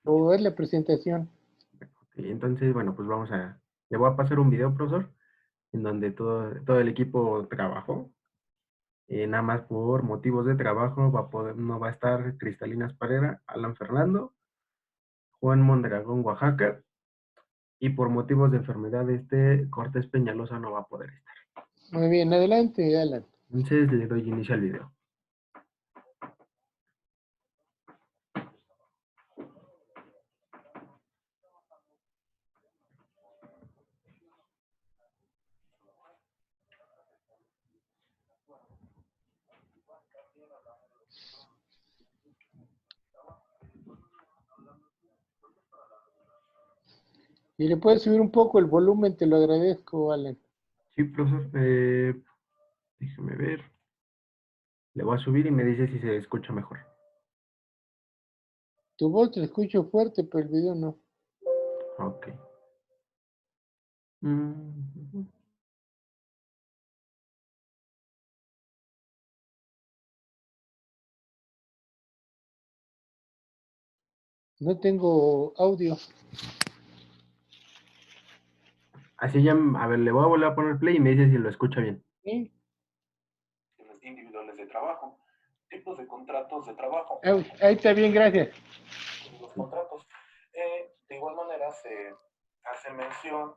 o es la presentación. Y entonces, bueno, pues le voy a pasar un video, profesor, en donde todo el equipo trabajó. Nada más por motivos de trabajo no va a estar Cristalinas Parera, Alan Fernando, Juan Mondragón, Oaxaca, y por motivos de enfermedad, Cortés Peñalosa no va a poder estar. Muy bien, adelante, Alan. Entonces le doy inicio al video. Y le puedes subir un poco el volumen, te lo agradezco, Alan. Sí, profesor, déjeme ver. Le voy a subir y me dice si se escucha mejor. Tu voz te la escucho fuerte, pero el video no. Ok. Mm, No tengo audio. Así ya, a ver, le voy a volver a poner play y me dice si lo escucha bien. ¿Sí? Individuales de trabajo, tipos de contratos de trabajo. Ahí está bien, gracias. Los contratos. De igual manera se hace mención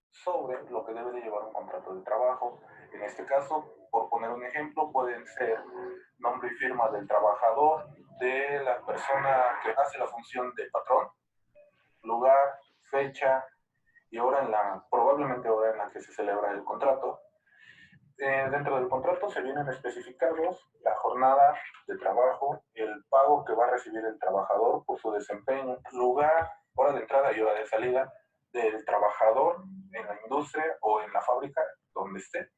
sobre lo que debe de llevar un contrato de trabajo. En este caso, por poner un ejemplo, pueden ser nombre y firma del trabajador, de la persona que hace la función de patrón, lugar, fecha y probablemente hora en la que se celebra el contrato. Dentro del contrato se vienen especificados la jornada de trabajo, el pago que va a recibir el trabajador por su desempeño, lugar, hora de entrada y hora de salida del trabajador en la industria o en la fábrica donde esté.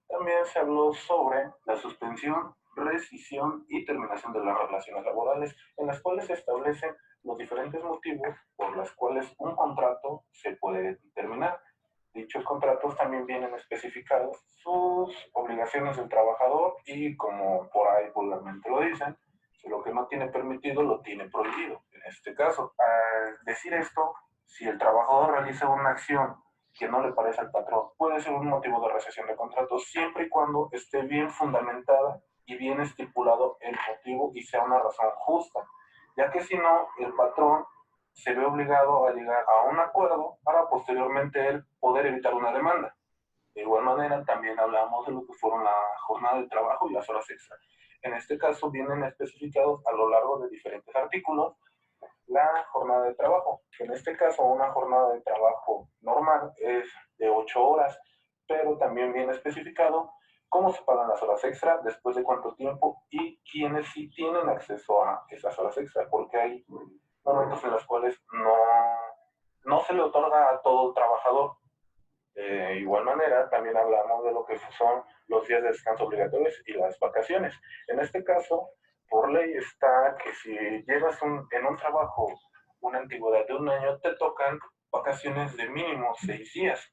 También se habló sobre la suspensión, rescisión y terminación de las relaciones laborales, en las cuales se establecen los diferentes motivos por los cuales un contrato se puede terminar. Dichos contratos también vienen especificados sus obligaciones del trabajador y, como por ahí vulgarmente lo dicen, si lo que no tiene permitido lo tiene prohibido. En este caso, al decir esto, si el trabajador realiza una acción que no le parece al patrón, puede ser un motivo de rescisión de contrato siempre y cuando esté bien fundamentada y bien estipulado el motivo y sea una razón justa, ya que si no, el patrón se ve obligado a llegar a un acuerdo para posteriormente él poder evitar una demanda. De igual manera, también hablamos de lo que fueron la jornada de trabajo y las horas extra. En este caso vienen especificados a lo largo de diferentes artículos la jornada de trabajo. En este caso, una jornada de trabajo normal es de 8 horas, pero también viene especificado cómo se pagan las horas extra, después de cuánto tiempo y quiénes sí tienen acceso a esas horas extra, porque hay momentos en los cuales no se le otorga a todo trabajador. De igual manera, también hablamos de lo que son los días de descanso obligatorios y las vacaciones. En este caso, por ley está que si llevas en un trabajo una antigüedad de un año, te tocan vacaciones de mínimo 6 días.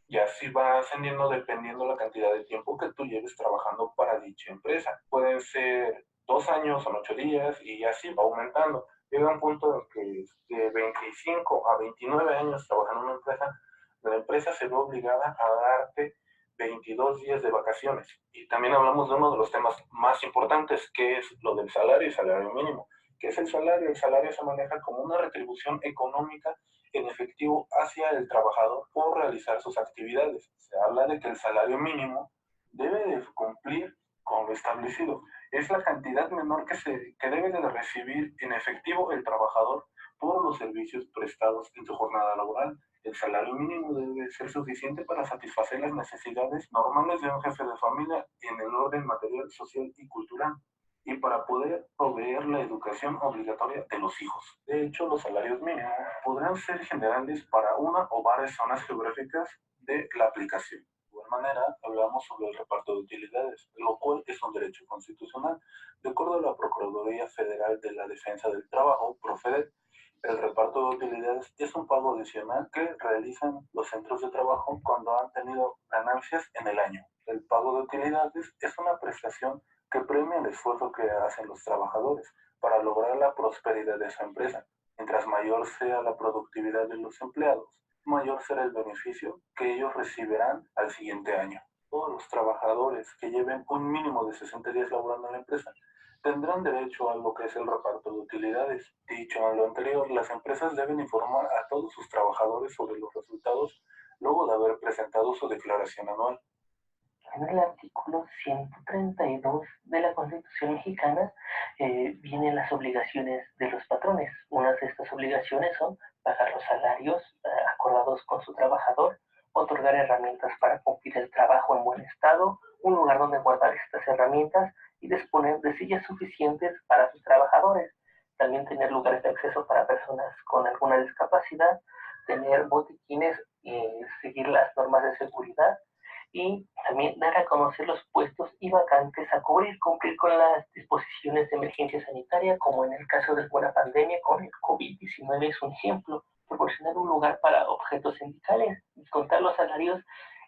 Y así va ascendiendo dependiendo la cantidad de tiempo que tú lleves trabajando para dicha empresa. Pueden ser 2 años, son 8 días y así va aumentando. Llega un punto en que de 25 a 29 años trabajando en una empresa, la empresa se ve obligada a darte 22 días de vacaciones. Y también hablamos de uno de los temas más importantes, que es lo del salario y salario mínimo. ¿Qué es el salario? El salario se maneja como una retribución económica en efectivo hacia el trabajador por realizar sus actividades. Se habla de que el salario mínimo debe de cumplir con lo establecido. Es la cantidad menor que debe de recibir en efectivo el trabajador por los servicios prestados en su jornada laboral. El salario mínimo debe ser suficiente para satisfacer las necesidades normales de un jefe de familia en el orden material, social y cultural, y para poder proveer la educación obligatoria de los hijos. De hecho, los salarios mínimos podrán ser generales para una o varias zonas geográficas de la aplicación. De igual manera, hablamos sobre el reparto de utilidades, lo cual es un derecho constitucional. De acuerdo a la Procuraduría Federal de la Defensa del Trabajo, Profedet, el reparto de utilidades es un pago adicional que realizan los centros de trabajo cuando han tenido ganancias en el año. El pago de utilidades es una prestación que premia el esfuerzo que hacen los trabajadores para lograr la prosperidad de su empresa. Mientras mayor sea la productividad de los empleados, mayor será el beneficio que ellos recibirán al siguiente año. Todos los trabajadores que lleven un mínimo de 60 días laborando en la empresa tendrán derecho a lo que es el reparto de utilidades. Dicho en lo anterior, las empresas deben informar a todos sus trabajadores sobre los resultados luego de haber presentado su declaración anual. En el artículo 132 de la Constitución mexicana vienen las obligaciones de los patrones. Unas de estas obligaciones son pagar los salarios acordados con su trabajador, otorgar herramientas para cumplir el trabajo en buen estado, un lugar donde guardar estas herramientas y disponer de sillas suficientes para sus trabajadores. También tener lugares de acceso para personas con alguna discapacidad, tener botiquines, seguir las normas de seguridad, y también dar a conocer los puestos y vacantes a cubrir, cumplir con las disposiciones de emergencia sanitaria, como en el caso de alguna pandemia con el COVID-19 es un ejemplo, proporcionar un lugar para objetos sindicales, descontar los salarios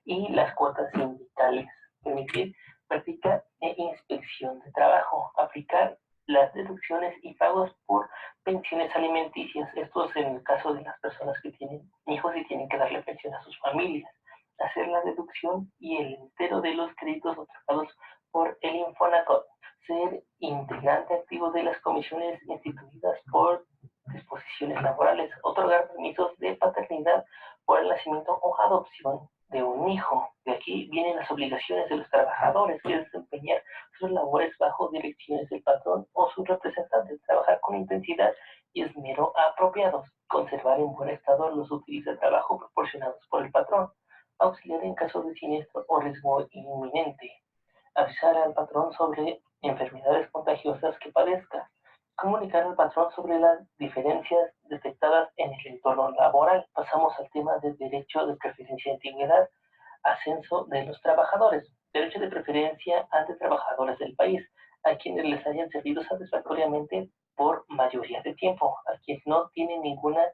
y las cuotas sindicales, permitir práctica e inspección de trabajo, aplicar las deducciones y pagos por pensiones alimenticias, esto es en el caso de las personas que tienen hijos y tienen que darle pensión a sus familias, hacer la deducción y el entero de los créditos otorgados por el Infonacot, ser integrante activo de las comisiones instituidas por disposiciones laborales, otorgar permisos de paternidad por el nacimiento o adopción de un hijo. De aquí vienen las obligaciones de los trabajadores, que es desempeñar sus labores bajo direcciones del patrón o sus representantes, trabajar con intensidad y esmero apropiados, conservar en buen estado los útiles de trabajo proporcionados por el patrón, auxiliar en caso de siniestro o riesgo inminente, avisar al patrón sobre enfermedades contagiosas que padezca, comunicar al patrón sobre las diferencias detectadas en el entorno laboral. Pasamos al tema del derecho de preferencia de antigüedad, ascenso de los trabajadores, derecho de preferencia ante trabajadores del país, a quienes les hayan servido satisfactoriamente por mayoría de tiempo, a quienes no tienen ninguna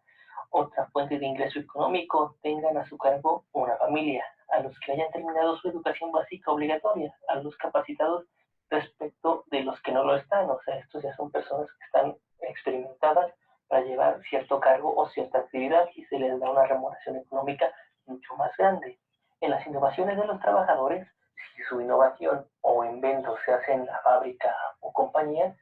otra fuente de ingreso económico, tengan a su cargo una familia, a los que hayan terminado su educación básica obligatoria, a los capacitados respecto de los que no lo están, o sea, estos ya son personas que están experimentadas para llevar cierto cargo o cierta actividad y se les da una remuneración económica mucho más grande. En las innovaciones de los trabajadores, si su innovación o invento se hace en la fábrica o compañía,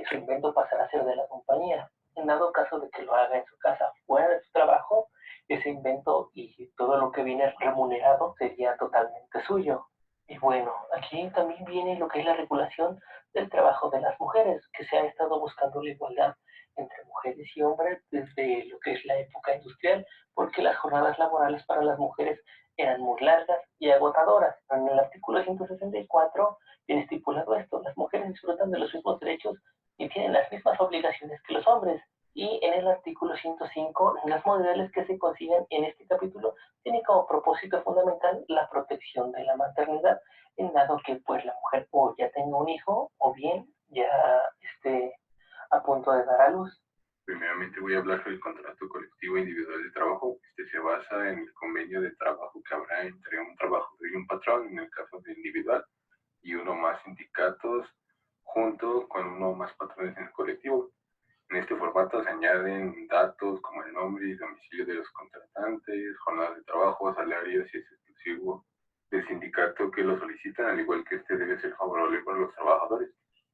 su invento pasará a ser de la compañía. En dado caso de que lo haga en su casa fuera de su trabajo, ese invento y todo lo que viene remunerado sería totalmente suyo. Y bueno, aquí también viene lo que es la regulación del trabajo de las mujeres, que se ha estado buscando la igualdad entre mujeres y hombres desde lo que es la época industrial, porque las jornadas laborales para las mujeres eran muy largas y agotadoras. En el artículo 164 viene estipulado esto: las mujeres disfrutan de los mismos derechos y tienen las mismas obligaciones que los hombres. Y en el artículo 105, las modalidades que se consiguen en este capítulo tienen como propósito fundamental la protección de la maternidad, en dado que pues la mujer o ya tenga un hijo o bien ya esté a punto de dar a luz. Primeramente voy a hablar sobre el contrato colectivo individual de trabajo. Este se basa en el convenio de trabajo que habrá entre un trabajador y un patrón, en el caso de individual, y uno más sindicatos, junto con uno más patrones en el colectivo. En este formato se añaden datos como el nombre y domicilio de los contratantes, jornadas de trabajo, salarios, si es exclusivo del sindicato que lo solicitan, al igual que este debe ser favorable para los trabajadores.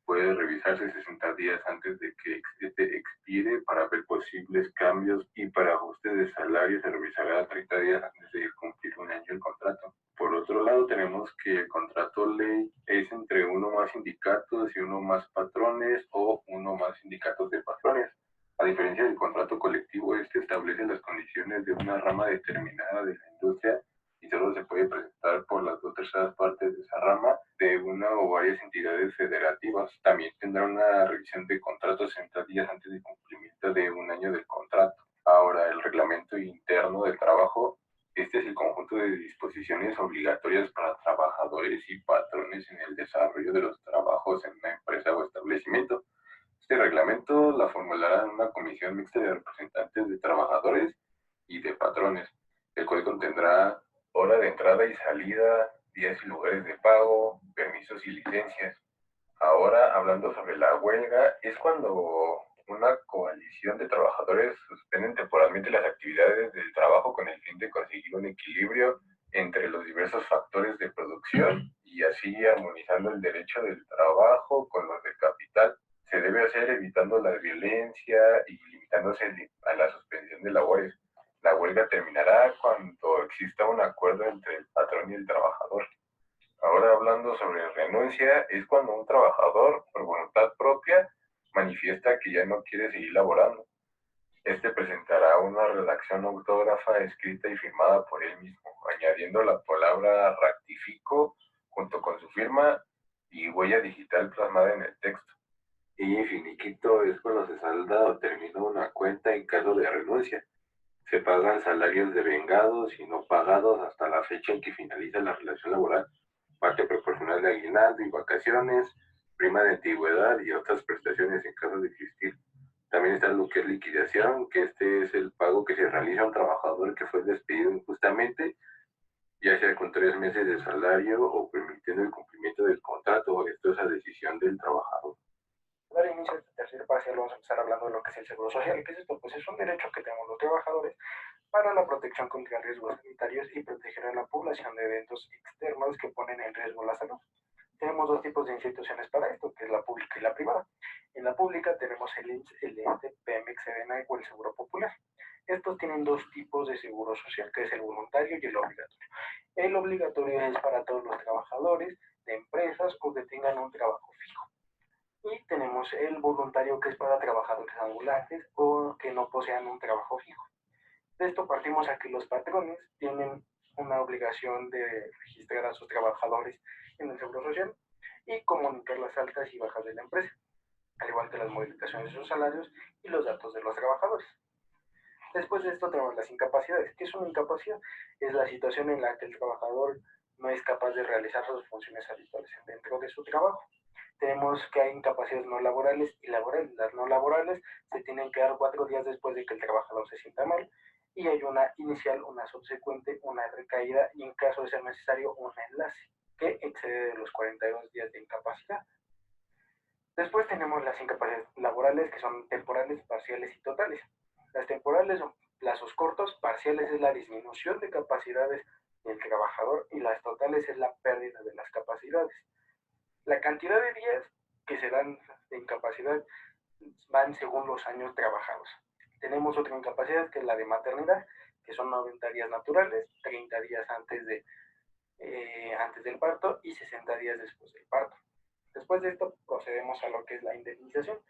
Puede revisarse 60 días antes de que este expire para ver posibles cambios, y para ajuste de salario se revisará 30 días antes de cumplir un año el contrato. Por otro lado, tenemos que el contrato ley es entre uno más sindicatos y uno más patrones o uno más sindicatos de patrones. A diferencia del contrato colectivo, este establece las condiciones de una rama determinada de la industria y solo se puede presentar por las 2/3 partes de esa rama de una o varias entidades federativas. También tendrá una revisión de contratos 60 días antes del cumplimiento de un año del contrato. Ahora, el reglamento interno del trabajo, este es el conjunto de disposiciones obligatorias para trabajadores y patrones en el desarrollo de los trabajos en una empresa o establecimiento. Este reglamento la formulará una comisión mixta de representantes de trabajadores y de patrones, el cual contendrá hora de entrada y salida, días y lugares de pago, permisos y licencias. Ahora, hablando sobre la huelga, es cuando una coalición de trabajadores suspenden temporalmente las actividades del trabajo con el fin de conseguir un equilibrio entre los diversos factores de producción y así armonizando el derecho del trabajo con los del capital. Se debe hacer evitando la violencia y limitándose a la suspensión de labores. La huelga terminará cuando exista un acuerdo entre el patrón y el trabajador. Ahora hablando sobre renuncia, es cuando un trabajador, por voluntad propia, manifiesta que ya no quiere seguir laborando. Este presentará una redacción autógrafa escrita y firmada por él mismo, añadiendo la palabra rectifico junto con su firma y huella digital plasmada en el texto. Y finiquito es cuando se salda o termina una cuenta en caso de renuncia. Se pagan salarios devengados y no pagados hasta la fecha en que finaliza la relación laboral, parte proporcional de aguinaldo y vacaciones, prima de antigüedad y otras prestaciones en caso de existir. También está lo que es liquidación, que este es el pago que se realiza a un trabajador que fue despedido injustamente, ya sea con 3 meses de salario o permitiendo el cumplimiento del contrato. Esto es a decisión del trabajador. Para dar inicio a este tercer parcial vamos a empezar hablando de lo que es el seguro social. ¿Qué es esto? Pues es un derecho que tenemos los trabajadores para la protección contra riesgos sanitarios y proteger a la población de eventos externos que ponen en riesgo la salud. Tenemos dos tipos de instituciones para esto, que es la pública y la privada. En la pública tenemos el ente, Pemex, Sedena o el Seguro Popular. Estos tienen dos tipos de seguro social, que es el voluntario y el obligatorio. El obligatorio es para todos los trabajadores de empresas o que tengan un trabajo fijo. Y tenemos el voluntario, que es para trabajadores ambulantes o que no posean un trabajo fijo. De esto partimos a que los patrones tienen una obligación de registrar a sus trabajadores en el Seguro Social y comunicar las altas y bajas de la empresa, al igual que las modificaciones de sus salarios y los datos de los trabajadores. Después de esto tenemos las incapacidades. ¿Qué es una incapacidad? Es la situación en la que el trabajador no es capaz de realizar sus funciones habituales dentro de su trabajo. Tenemos que hay incapacidades no laborales y laborales. Las no laborales se tienen que dar 4 días después de que el trabajador se sienta mal, y hay una inicial, una subsecuente, una recaída y en caso de ser necesario un enlace que excede de los 42 días de incapacidad. Después tenemos las incapacidades laborales, que son temporales, parciales y totales. Las temporales son plazos cortos, parciales es la disminución de capacidades del trabajador y las totales es la pérdida de las capacidades. La cantidad de días que se dan de incapacidad van según los años trabajados. Tenemos otra incapacidad, que es la de maternidad, que son 90 días naturales, 30 días antes del parto y 60 días después del parto. Después de esto procedemos a lo que es la indemnización.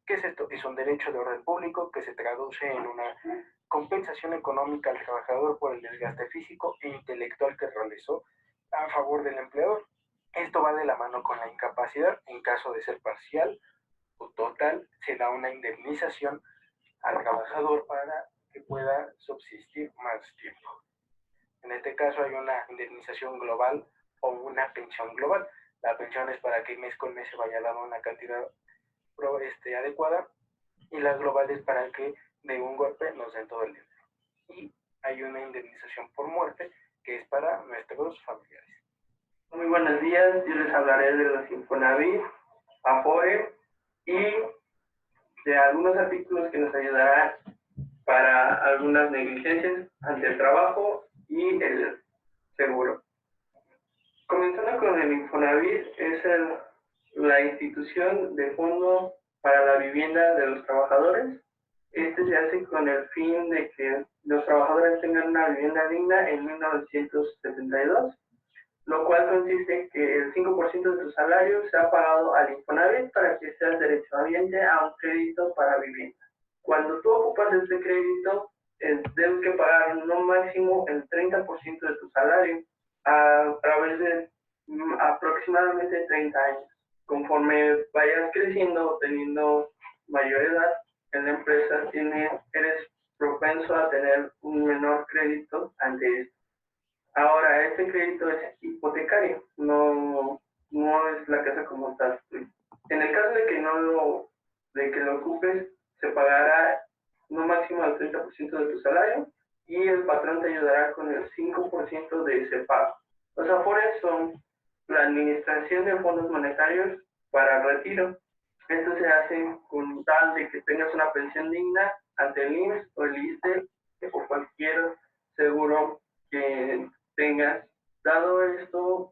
¿Qué es esto? Es un derecho de orden público que se traduce en una compensación económica al trabajador por el desgaste físico e intelectual que realizó a favor del empleador. Esto va de la mano con la incapacidad. En caso de ser parcial o total, se da una indemnización al trabajador para que pueda subsistir más tiempo. En este caso hay una indemnización global o una pensión global. La pensión es para que mes con mes se vaya dando una cantidad adecuada, y la global es para que de un golpe nos den todo el dinero. Y hay una indemnización por muerte, que es para nuestros familiares. Muy buenos días, yo les hablaré de los Infonavit, Afore y de algunos artículos que nos ayudarán para algunas negligencias ante el trabajo y el seguro. Comenzando con el Infonavit, es la institución de fondo para la vivienda de los trabajadores. Este se hace con el fin de que los trabajadores tengan una vivienda digna en 1972, lo cual consiste en que el 5% de tu salario sea pagado al Infonavit para que seas derechohabiente a un crédito para vivienda. Cuando tú ocupas este crédito, debes que pagar no máximo el 30% de tu salario a través de aproximadamente 30 años. Conforme vayas creciendo, teniendo mayor edad en la empresa, eres propenso a tener un menor crédito ante esto. Ahora, este crédito es hipotecario, no es la casa como tal. En el caso de que lo ocupes, se pagará no máximo el 30% de tu salario y el patrón te ayudará con el 5% de ese pago. Los Afores son la administración de fondos monetarios para el retiro. Esto se hace con tal de que tengas una pensión digna ante el IMSS o el ISSSTE o cualquier seguro que tengas. Dado esto,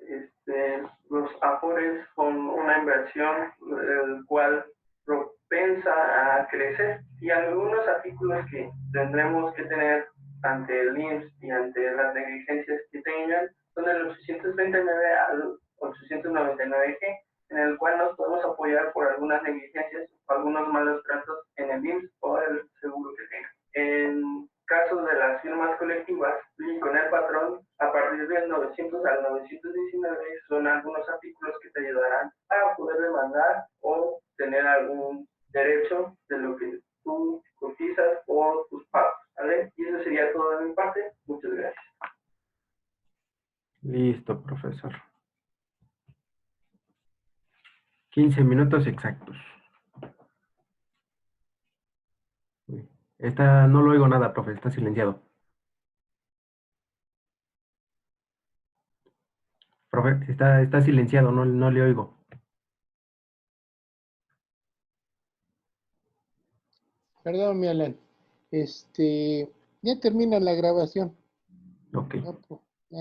los Afores son una inversión el cual propensa a crecer, y algunos artículos que tendremos que tener ante el IMSS y ante las negligencias que tengan son el 839 al 899G, en el cual nos podemos apoyar por algunas negligencias o algunos malos tratos en el IMSS o el seguro que tengan. En casos de las firmas colectivas y con el patrón, a partir del 900 al 919 son algunos artículos que te ayudarán a poder demandar o tener algún derecho de lo que tú cotizas o tus pagos, ¿vale? Y eso sería todo de mi parte. Muchas gracias. Listo, profesor. 15 minutos exactos. No lo oigo nada, profe, está silenciado. Profe, está silenciado, no le oigo. Perdón, mi Alan. Ya termina la grabación. Ok. Ya, pues, ya.